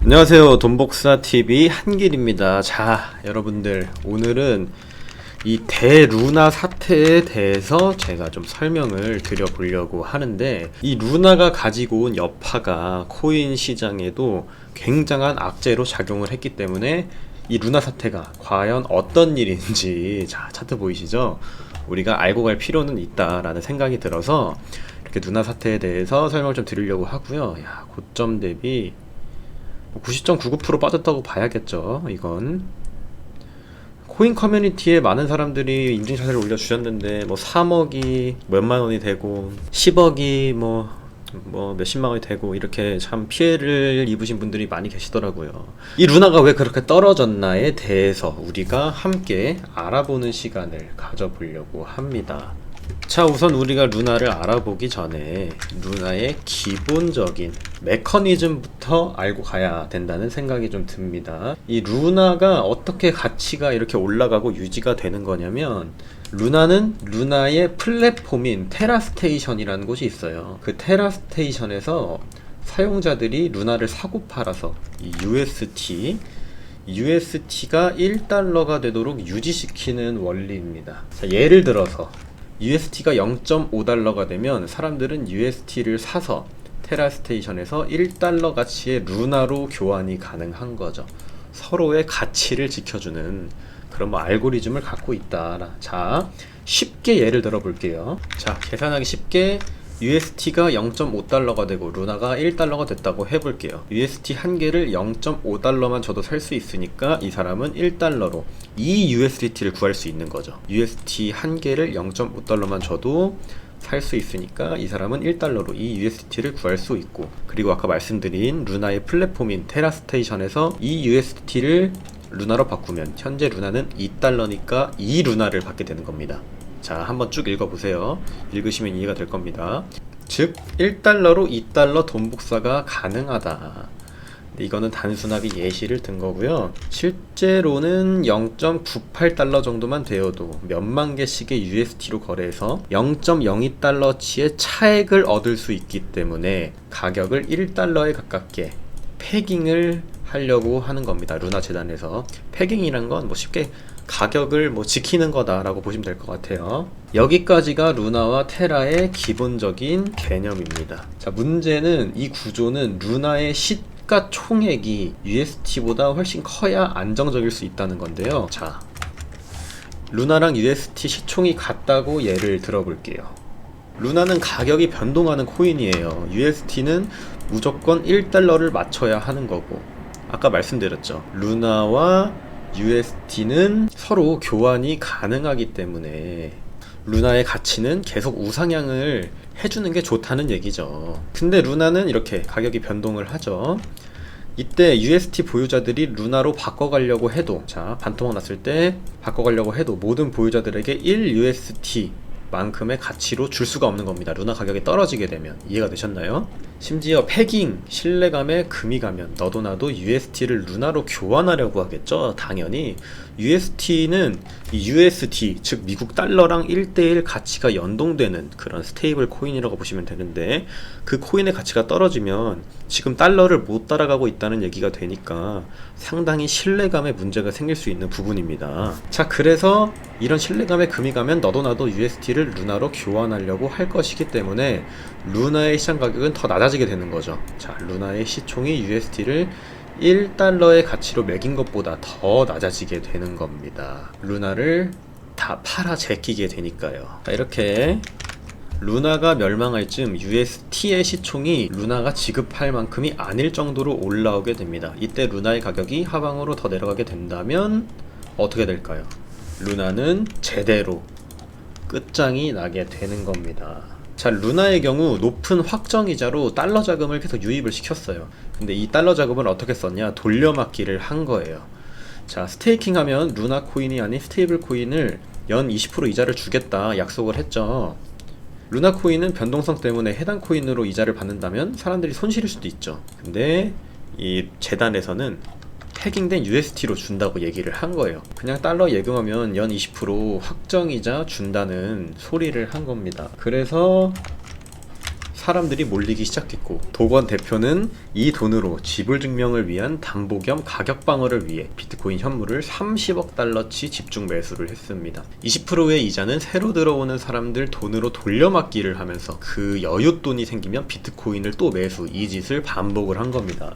안녕하세요. 돈복사TV 한길입니다. 자, 여러분들 오늘은 이 대루나 사태에 대해서 제가 좀 설명을 드려보려고 하는데, 이 루나가 가지고 온 여파가 코인 시장에도 굉장한 악재로 작용을 했기 때문에 이 루나 사태가 과연 어떤 일인지, 자, 차트 보이시죠? 우리가 알고 갈 필요는 있다라는 생각이 들어서 이렇게 루나 사태에 대해서 설명을 좀 드리려고 하고요. 야, 고점 대비 90.99% 빠졌다고 봐야겠죠. 이건 코인 커뮤니티에 많은 사람들이 인증샷을 올려주셨는데, 뭐 3억이 몇만 원이 되고 10억이 뭐 몇십만 원이 되고, 이렇게 참 피해를 입으신 분들이 많이 계시더라고요. 이 루나가 왜 그렇게 떨어졌나에 대해서 우리가 함께 알아보는 시간을 가져보려고 합니다. 자, 우선 우리가 루나를 알아보기 전에 루나의 기본적인 메커니즘부터 알고 가야 된다는 생각이 좀 듭니다. 이 루나가 어떻게 가치가 이렇게 올라가고 유지가 되는 거냐면, 루나는 루나의 플랫폼인 테라스테이션이라는 곳이 있어요. 그 테라스테이션에서 사용자들이 루나를 사고 팔아서 이 UST가 1달러가 되도록 유지시키는 원리입니다. 자, 예를 들어서 UST가 0.5달러가 되면 사람들은 UST를 사서 테라스테이션에서 1달러 가치의 루나로 교환이 가능한 거죠. 서로의 가치를 지켜주는 그런 알고리즘을 갖고 있다. 자, 쉽게 예를 들어 볼게요. 자, 계산하기 쉽게 UST가 0.5달러가 되고 루나가 1달러가 됐다고 해볼게요. UST 한 개를 0.5달러만 줘도 살 수 있으니까 이 사람은 1달러로 이 USDT를 구할 수 있는 거죠. UST 한 개를 0.5달러만 줘도 살 수 있으니까 이 사람은 1달러로 이 USDT를 구할 수 있고, 그리고 아까 말씀드린 루나의 플랫폼인 테라스테이션에서 이 USDT를 루나로 바꾸면 현재 루나는 2달러니까 2루나를 받게 되는 겁니다. 자, 한번 쭉 읽어보세요. 읽으시면 이해가 될 겁니다. 즉 1달러로 2달러 돈 복사가 가능하다. 이거는 단순하게 예시를 든 거고요. 실제로는 0.98달러 정도만 되어도 몇만 개씩의 UST로 거래해서 0.02달러치의 차액을 얻을 수 있기 때문에 가격을 1달러에 가깝게 패깅을 하려고 하는 겁니다. 루나 재단에서. 패깅이란 건 쉽게 가격을 지키는 거다라고 보시면 될 것 같아요. 여기까지가 루나와 테라의 기본적인 개념입니다. 자, 문제는 이 구조는 루나의 시가 총액이 UST보다 훨씬 커야 안정적일 수 있다는 건데요. 자, 루나랑 UST 시총이 같다고 예를 들어볼게요. 루나는 가격이 변동하는 코인이에요. UST는 무조건 1달러를 맞춰야 하는 거고, 아까 말씀드렸죠. 루나와 UST는 서로 교환이 가능하기 때문에 루나의 가치는 계속 우상향을 해주는 게 좋다는 얘기죠. 근데 루나는 이렇게 가격이 변동을 하죠. 이때 UST 보유자들이 루나로 바꿔가려고 해도, 자, 반토막 났을 때 바꿔가려고 해도 모든 보유자들에게 1 UST 만큼의 가치로 줄 수가 없는 겁니다. 루나 가격이 떨어지게 되면. 이해가 되셨나요? 심지어 패깅, 신뢰감에 금이 가면 너도 나도 UST를 루나로 교환하려고 하겠죠. 당연히 UST는 이 USD, 즉 미국 달러랑 1대1 가치가 연동되는 그런 스테이블 코인이라고 보시면 되는데, 그 코인의 가치가 떨어지면 지금 달러를 못 따라가고 있다는 얘기가 되니까 상당히 신뢰감에 문제가 생길 수 있는 부분입니다. 자, 그래서 이런 신뢰감에 금이 가면 너도 나도 UST를 루나로 교환하려고 할 것이기 때문에 루나의 시장 가격은 더 낮아지게 되는 거죠. 자, 루나의 시총이 UST를 1달러의 가치로 매긴 것보다 더 낮아지게 되는 겁니다. 루나를 다 팔아 제끼게 되니까요. 자, 이렇게 루나가 멸망할 즈음 UST의 시총이 루나가 지급할 만큼이 아닐 정도로 올라오게 됩니다. 이때 루나의 가격이 하방으로 더 내려가게 된다면 어떻게 될까요? 루나는 제대로 끝장이 나게 되는 겁니다. 자, 루나의 경우 높은 확정이자로 달러 자금을 계속 유입을 시켰어요. 근데 이 달러 자금을 어떻게 썼냐? 돌려막기를 한 거예요. 자, 스테이킹 하면 루나 코인이 아닌 스테이블 코인을 연 20% 이자를 주겠다 약속을 했죠. 루나 코인은 변동성 때문에 해당 코인으로 이자를 받는다면 사람들이 손실일 수도 있죠. 근데 이 재단에서는 패깅된 UST로 준다고 얘기를 한 거예요. 그냥 달러 예금하면 연 20% 확정이자 준다는 소리를 한 겁니다. 그래서 사람들이 몰리기 시작했고, 도건 대표는 이 돈으로 지불 증명을 위한 담보 겸 가격 방어를 위해 비트코인 현물을 30억 달러치 집중 매수를 했습니다. 20%의 이자는 새로 들어오는 사람들 돈으로 돌려막기를 하면서 그 여윳돈이 생기면 비트코인을 또 매수, 이 짓을 반복을 한 겁니다.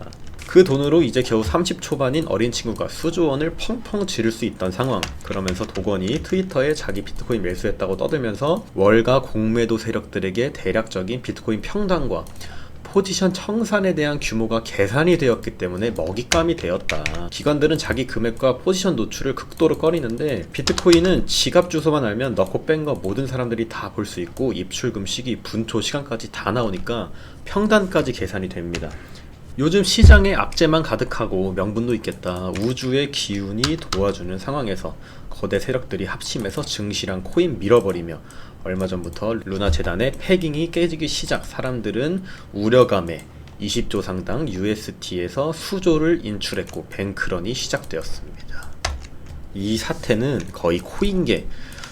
그 돈으로 이제 겨우 30 초반인 어린 친구가 수조 원을 펑펑 지를 수 있던 상황. 그러면서 도건이 트위터에 자기 비트코인 매수했다고 떠들면서 월가 공매도 세력들에게 대략적인 비트코인 평단과 포지션 청산에 대한 규모가 계산이 되었기 때문에 먹잇감이 되었다. 기관들은 자기 금액과 포지션 노출을 극도로 꺼리는데, 비트코인은 지갑 주소만 알면 넣고 뺀 거 모든 사람들이 다 볼 수 있고 입출금 시기, 분초 시간까지 다 나오니까 평단까지 계산이 됩니다. 요즘 시장에 악재만 가득하고 명분도 있겠다, 우주의 기운이 도와주는 상황에서 거대 세력들이 합심해서 증시랑 코인 밀어버리며 얼마 전부터 루나 재단의 패깅이 깨지기 시작, 사람들은 우려감에 20조 상당 UST에서 수조를 인출했고 뱅크런이 시작되었습니다. 이 사태는 거의 코인계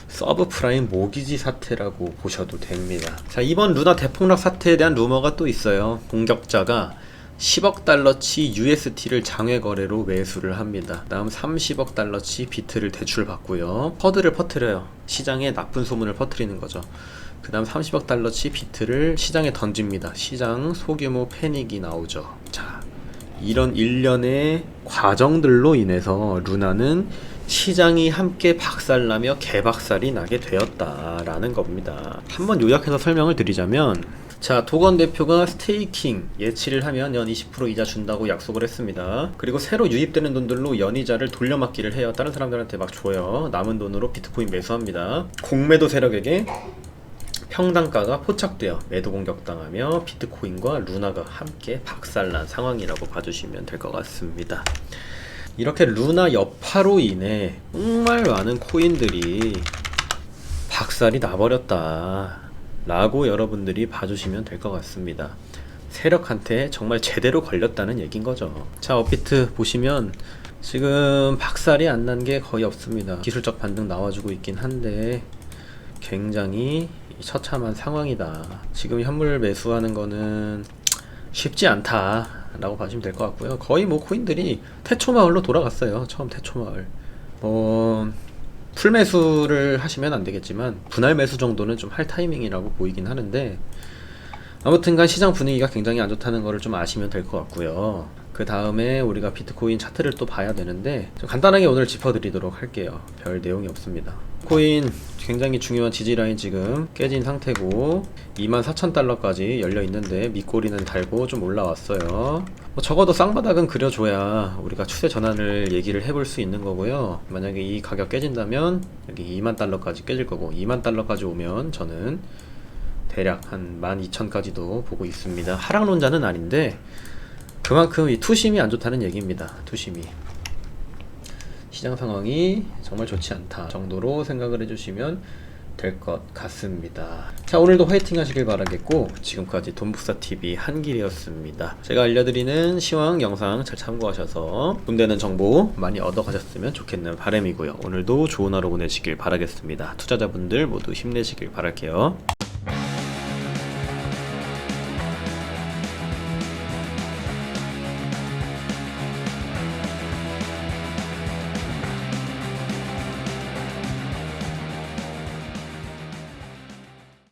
서브프라임 모기지 사태라고 보셔도 됩니다. 자, 이번 루나 대폭락 사태에 대한 루머가 또 있어요. 공격자가 10억 달러치 UST를 장외 거래로 매수를 합니다. 다음 30억 달러치 비트를 대출받고요. 퍼드를 퍼뜨려요. 시장에 나쁜 소문을 퍼뜨리는 거죠. 그 다음 30억 달러치 비트를 시장에 던집니다. 시장 소규모 패닉이 나오죠. 자, 이런 일련의 과정들로 인해서 루나는 시장이 함께 박살나며 개박살이 나게 되었다라는 겁니다. 한번 요약해서 설명을 드리자면, 자, 도건 대표가 스테이킹 예치를 하면 연 20% 이자 준다고 약속을 했습니다. 그리고 새로 유입되는 돈들로 연이자를 돌려막기를 해요. 다른 사람들한테 막 줘요. 남은 돈으로 비트코인 매수합니다. 공매도 세력에게 평단가가 포착되어 매도 공격당하며 비트코인과 루나가 함께 박살난 상황이라고 봐주시면 될 것 같습니다. 이렇게 루나 여파로 인해 정말 많은 코인들이 박살이 나버렸다 라고 여러분들이 봐주시면 될 것 같습니다. 세력한테 정말 제대로 걸렸다는 얘긴 거죠. 자, 업비트 보시면 지금 박살이 안 난 게 거의 없습니다. 기술적 반등 나와주고 있긴 한데 굉장히 처참한 상황이다. 지금 현물 매수하는 거는 쉽지 않다 라고 봐주시면 될 것 같고요. 거의 뭐 코인들이 태초마을로 돌아갔어요. 처음 태초마을. 풀매수를 하시면 안 되겠지만 분할 매수 정도는 좀 할 타이밍이라고 보이긴 하는데, 아무튼간 시장 분위기가 굉장히 안 좋다는 거를 좀 아시면 될 것 같고요. 그 다음에 우리가 비트코인 차트를 또 봐야 되는데, 좀 간단하게 오늘 짚어드리도록 할게요. 별 내용이 없습니다. 코인 굉장히 중요한 지지라인 지금 깨진 상태고 24,000달러까지 열려 있는데 밑꼬리는 달고 좀 올라왔어요. 적어도 쌍바닥은 그려줘야 우리가 추세 전환을 얘기를 해볼 수 있는 거고요. 만약에 이 가격 깨진다면 여기 20,000달러까지 깨질 거고, 20,000달러까지 오면 저는 대략 한 12,000까지도 보고 있습니다. 하락론자는 아닌데 그만큼 이 투심이 안 좋다는 얘기입니다. 투심이. 시장 상황이 정말 좋지 않다 정도로 생각을 해주시면 될 것 같습니다. 자, 오늘도 화이팅 하시길 바라겠고, 지금까지 돈북사TV 한길이었습니다. 제가 알려드리는 시황 영상 잘 참고하셔서 도움되는 정보 많이 얻어가셨으면 좋겠는 바람이고요. 오늘도 좋은 하루 보내시길 바라겠습니다. 투자자분들 모두 힘내시길 바랄게요.